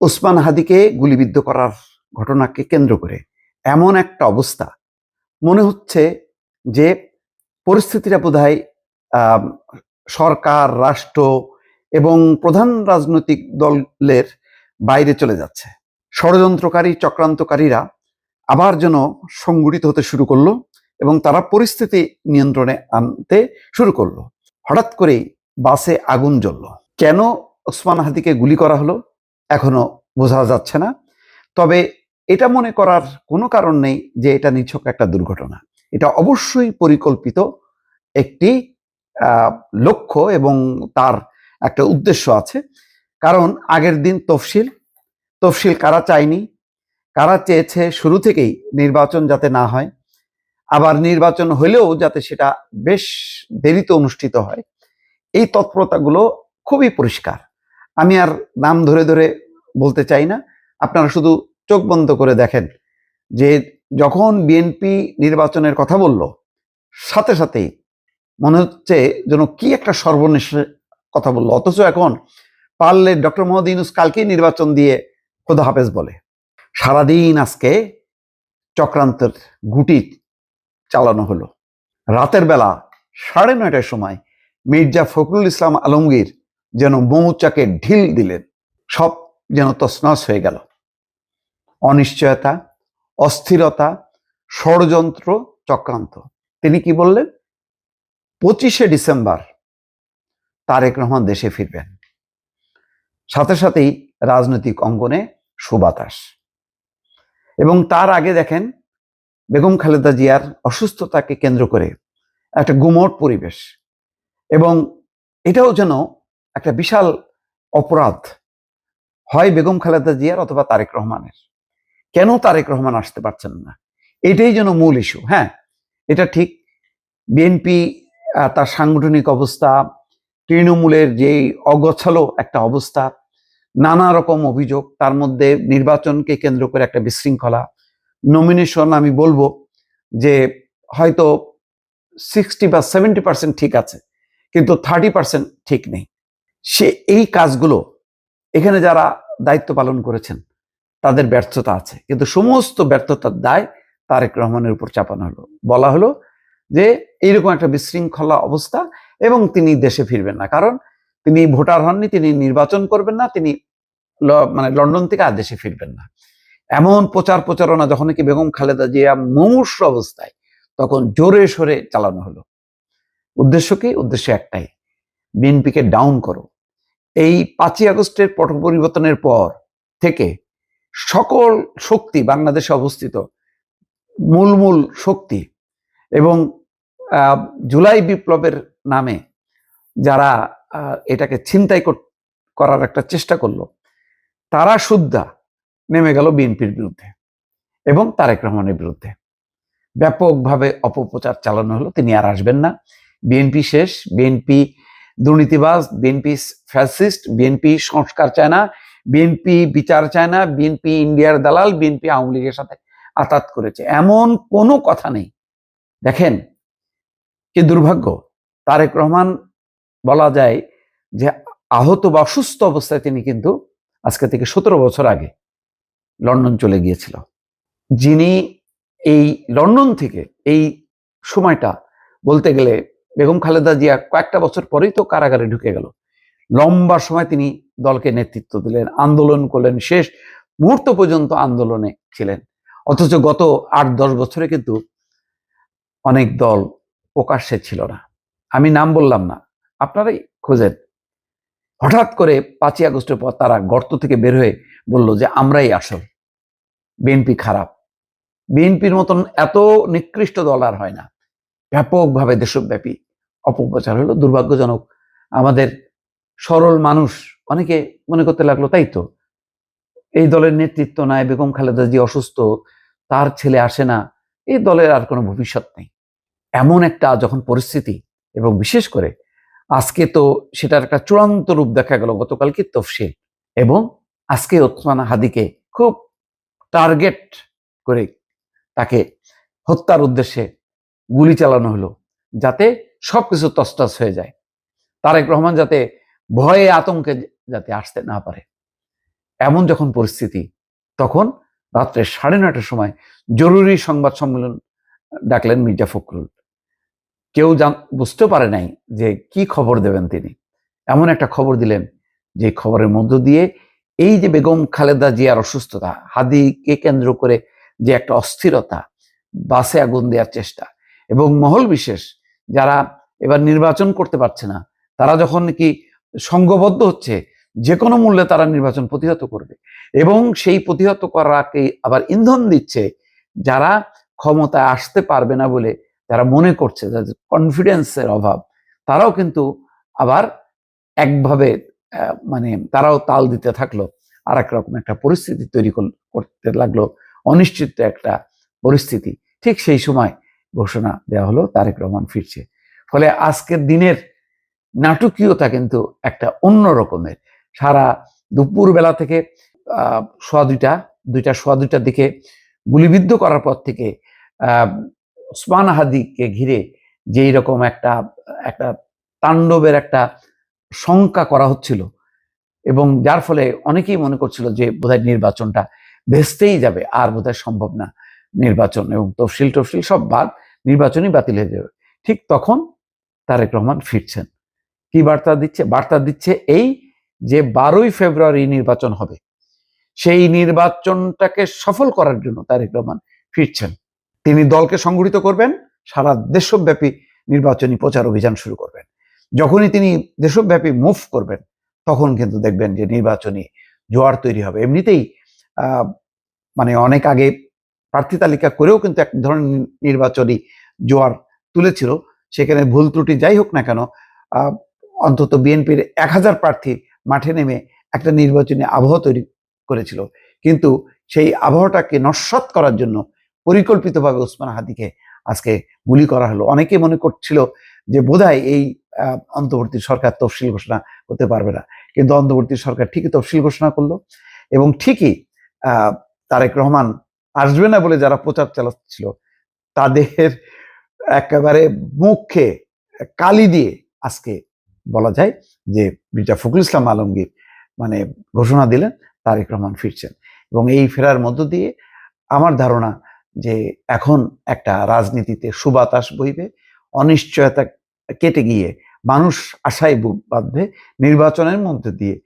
ওসমান হাদিকে গুলিবিদ্ধ করার ঘটনাকে কেন্দ্র করে এমন একটা অবস্থা মনে হচ্ছে যে পরিস্থিতিটা বোধহয় সরকার, রাষ্ট্র এবং প্রধান রাজনৈতিক দলের বাইরে চলে যাচ্ছে। ষড়যন্ত্রকারী, চক্রান্তকারীরা আবার যেন সংগঠিত হতে শুরু করলো এবং তারা পরিস্থিতি নিয়ন্ত্রণে আনতে শুরু করলো। হঠাৎ করেই বাসে আগুন জ্বলল। কেন ওসমান হাদিকে গুলি করা হলো এখনো বোঝা যাচ্ছে না। তবে এটা মনে করার কোনো কারণ নেই যে এটা নিছক একটা দুর্ঘটনা। এটা অবশ্যই পরিকল্পিত একটি লক্ষ্য এবং তার একটা উদ্দেশ্য আছে। কারণ আগের দিন তফসিল কারা চায়নি, কারা চেয়েছে শুরু থেকেই নির্বাচন যাতে না হয়, আবার নির্বাচন হলেও যাতে সেটা বেশ দেরিতে অনুষ্ঠিত হয়, এই তৎপরতাগুলো খুবই পরিষ্কার। আমি আর নাম ধরে ধরে বলতে চাই না, আপনারা শুধু চোখ বন্ধ করে দেখেন যে যখন বিএনপি নির্বাচনের কথা বলল, সাথে সাথেই মনে হচ্ছে যেন কি একটা সর্বনেশের কথা বললো। অথচ এখন পারলে ডক্টর মোহাম্মদ ইউনূস কালকেই নির্বাচন দিয়ে খোদা হাফেজ বলে। সারাদিন আজকে চক্রান্তের গুটি চালানো হলো। রাতের বেলা 9:30টার সময় মির্জা ফখরুল ইসলাম আলমগীর যেন মৌচাকে ঢিল দিলেন। সব যেন তছনছ হয়ে গেল। অনিশ্চয়তা, অস্থিরতা, ষড়যন্ত্র, চক্রান্ত। তিনি কি বললেন? 25শে ডিসেম্বর তারেক রহমান দেশে ফিরবেন। সাথে সাথেই রাজনৈতিক অঙ্গনে সুবাতাস। এবং তার আগে দেখেন বেগম খালেদা জিয়ার অসুস্থতাকে কেন্দ্র করে একটা গুমোট পরিবেশ, এবং এটাও যেন একটা বিশাল অপরাধ, হয় বেগম খালেদা জিয়ার অথবা তারেক রহমানের। কেন তারেক রহমান আসতে পারছেন না, এটাই যেন মূল ইস্যু। হ্যাঁ, এটা ঠিক, বিএনপি তার সাংগঠনিক অবস্থা, তৃণমূলের যে অগোছালো একটা অবস্থা, নানা রকম অভিযোগ, তার মধ্যে নির্বাচনকে কেন্দ্র করে একটা বিশৃঙ্খলা, নমিনেশন আমি বলবো যে হয়তো 60 বা 70% ঠিক আছে, কিন্তু 30% ঠিক নেই। সে এই কাজগুলো এখানে যারা দায়িত্ব পালন করেছেন তাদের ব্যর্থতা আছে, কিন্তু সমস্ত ব্যর্থতার দায় তারেক রহমানের উপর চাপানো হলো। বলা হলো যে এইরকম একটা বিশৃঙ্খলা অবস্থা এবং তিনি দেশে ফিরবেন না, কারণ তিনি ভোটার হননি, তিনি নির্বাচন করবেন না, তিনি লন্ডন থেকে আর দেশে ফিরবেন না। এমন প্রচারণা যখন কি বেগম খালেদা জিয়া মুমূর্ষ অবস্থায়, তখন জোরে সোরে চালানো হলো। উদ্দেশ্য কি? উদ্দেশ্য একটাই, বিএনপিকে ডাউন করো। এই 5ই আগস্টের পট পরিবর্তনের পর থেকে সকল শক্তি বাংলাদেশে অবস্থিত, মূল শক্তি এবং জুলাই বিপ্লবের নামে যারা এটাকে ছিনতাই করার একটা চেষ্টা করলো, তারা সুদ্ধা নেমে গেল বিএনপির বিরুদ্ধে এবং তারেক রহমানের বিরুদ্ধে। ব্যাপকভাবে অপপ্রচার চালানো হলো, তিনি আর আসবেন না, বিএনপি শেষ, বিএনপি দুর্নীতিবাজ, বিএনপি ফ্যাসিস্ট, বিএনপি সংস্কার চায় না, বিএনপি বিচার চায় না, বিএনপি ইন্ডিয়ার দালাল, বিএনপি আওয়ামী লীগের সাথে আতাত করেছে, এমন কোনো কথা নেই। দেখেন কি দুর্ভাগ্য, তারেক রহমান বলা যায় যে আহত বা অসুস্থ অবস্থায় তিনি কিন্তু আজকে থেকে 17 বছর আগে লন্ডন চলে গিয়েছিল। যিনি এই লন্ডন থেকে এই সময়টা বলতে গেলে বেগম খালেদা জিয়া কয়েকটা বছর পরেই তো কারাগারে ঢুকে গেল, লম্বা সময় তিনি দলকে নেতৃত্ব দিলেন, আন্দোলন করলেন, শেষ মুহূর্ত পর্যন্ত আন্দোলনে ছিলেন। অথচ গত 8-10 বছরে কিন্তু অনেক দল প্রকাশ্যে ছিল না। আমি নাম বললাম না, আপনারাই খোঁজেন। হঠাৎ করে 5ই আগস্টের পর তারা গর্ত থেকে বের হয়ে বলল যে আমরাই আসল, বিএনপি খারাপ। বিএনপির মতন এত নিকৃষ্ট দল আর হয় না। ব্যাপকভাবে দেশব্যাপী অপপ্রচার হলো। দুর্ভাগ্যজনক, আমাদের সরল মানুষ অনেকে মনে করতে লাগলো তাই তো, এই দলের নেতৃত্ব নাই, বেগম খালেদা জিয়া অসুস্থ, তার ছেলে আসে না, এই দলের আর কোনো ভবিষ্যৎ নেই। এমন একটা যখন পরিস্থিতি, এবং বিশেষ করে আজকে তো সেটার একটা চূড়ান্ত রূপ দেখা গেল গতকালকে তফসিল, এবং আজকে ওসমান হাদিকে খুব টার্গেট করে তাকে হত্যার উদ্দেশ্যে গুলি চালানো হলো, যাতে সবকিছু তছনছ হয়ে যায়, তারেক রহমান যাতে ভয়ে আতঙ্কে যাতে আসতে না পারে। এমন যখন পরিস্থিতি, তখন রাত্রে 9:30টার সময় জরুরি সংবাদ সম্মেলন ডাকলেন মির্জা ফখরুল। কেউ বুঝতে পারে নাই যে কি খবর দেবেন তিনি। এমন একটা খবর দিলেন যে খবরের মধ্য দিয়ে এই যে বেগম খালেদা জিয়ার অসুস্থতা, হাদিকে কেন্দ্র করে যে একটা অস্থিরতা, বাসে আগুন দেওয়ার চেষ্টা, এবং মহল বিশেষ যারা এবার নির্বাচন করতে পারছে না, তারা যখন কি সংঘবদ্ধ হচ্ছে, যে কোনো মূল্যে তারা নির্বাচন প্রতিহত করবে, এবং সেই প্রতিহত করাকে আবার ইন্ধন দিচ্ছে যারা ক্ষমতায় আসতে পারবে না বলে যারা মনে করছে, যাদের কনফিডেন্সের অভাব, তারাও কিন্তু আবার একভাবে মানে তারাও তাল দিতে থাকলো, আর একরকম একটা পরিস্থিতি তৈরি করতে লাগলো, অনিশ্চিত একটা পরিস্থিতি। ঠিক সেই সময় ঘোষণা দেওয়া হলো তারেক রহমান ফিরছে। ফলে আজকের দিনের নাটকীয়তা কিন্তু একটা অন্য রকমের। সারা দুপুর বেলা থেকে সোয়া দুইটার দিকে গুলিবিদ্ধ করার পর থেকে ওসমান হাদিকে ঘিরে যেই রকম একটা একটা তাণ্ডবের একটা শঙ্কা করা হচ্ছিল, এবং যার ফলে অনেকেই মনে করছিল যে বোধহয় নির্বাচনটা ভেস্তেই যাবে, আর বোধহয় সম্ভব না নির্বাচন, এবং তফসিল সব বাদ, নির্বাচনই বাতিল হয়ে যাবে। ঠিক তখন তারেক রহমান ফিরছেন। কি বার্তা দিচ্ছে? বার্তা দিচ্ছে এই যে 12ই ফেব্রুয়ারি নির্বাচন হবে, সেই নির্বাচনটাকে সফল করার জন্য তারেক রহমান ফিরছেন। তিনি দলকে সংগঠিত করবেন, সারা দেশব্যাপী নির্বাচনী প্রচার অভিযান শুরু করবেন। যখনই তিনি দেশব্যাপী মুভ করবেন, তখন কিন্তু দেখবেন যে নির্বাচনী জোয়ার তৈরি হবে। এমনিতেই মানে অনেক আগে প্রার্থী তালিকা করেও কিন্তু এক ধরনের নির্বাচনী জোয়ার তুলেছিল। সেখানে ভুল ত্রুটি যাই হোক না কেন, অন্তত বিএনপির 1000 প্রার্থী মাঠে নেমে একটা নির্বাচনী আবহ তৈরি করেছিল। কিন্তু সেই আবহাওয়াটাকে নস্যাৎ করার জন্য পরিকল্পিতভাবে ওসমান হাদিকে আজকে গুলি করা হলো। অনেকে মনে করছিল যে বোধহয় এই অন্তর্বর্তী সরকার তফসিল ঘোষণা করতে পারবে না, কিন্তু অন্তর্বর্তী সরকার ঠিকই তফসিল ঘোষণা করলো, এবং ঠিকই তারেক রহমান আসবে না বলে যারা প্রচার চালাচ্ছিল, তাদের একেবারে মুখে কালি দিয়ে আজকে বলা যায় যে মির্জা ফখরুল ইসলাম আলমগীর মানে ঘোষণা দিলেন তারেক রহমান ফিরছেন। এবং এই ফেরার মধ্য দিয়ে আমার ধারণা যে এখন একটা রাজনীতিতে সুবাতাস বইবে, অনিশ্চয়তা কেটে গিয়ে মানুষ আশায় বুক বাঁধবে, নির্বাচনের মধ্যে দিয়ে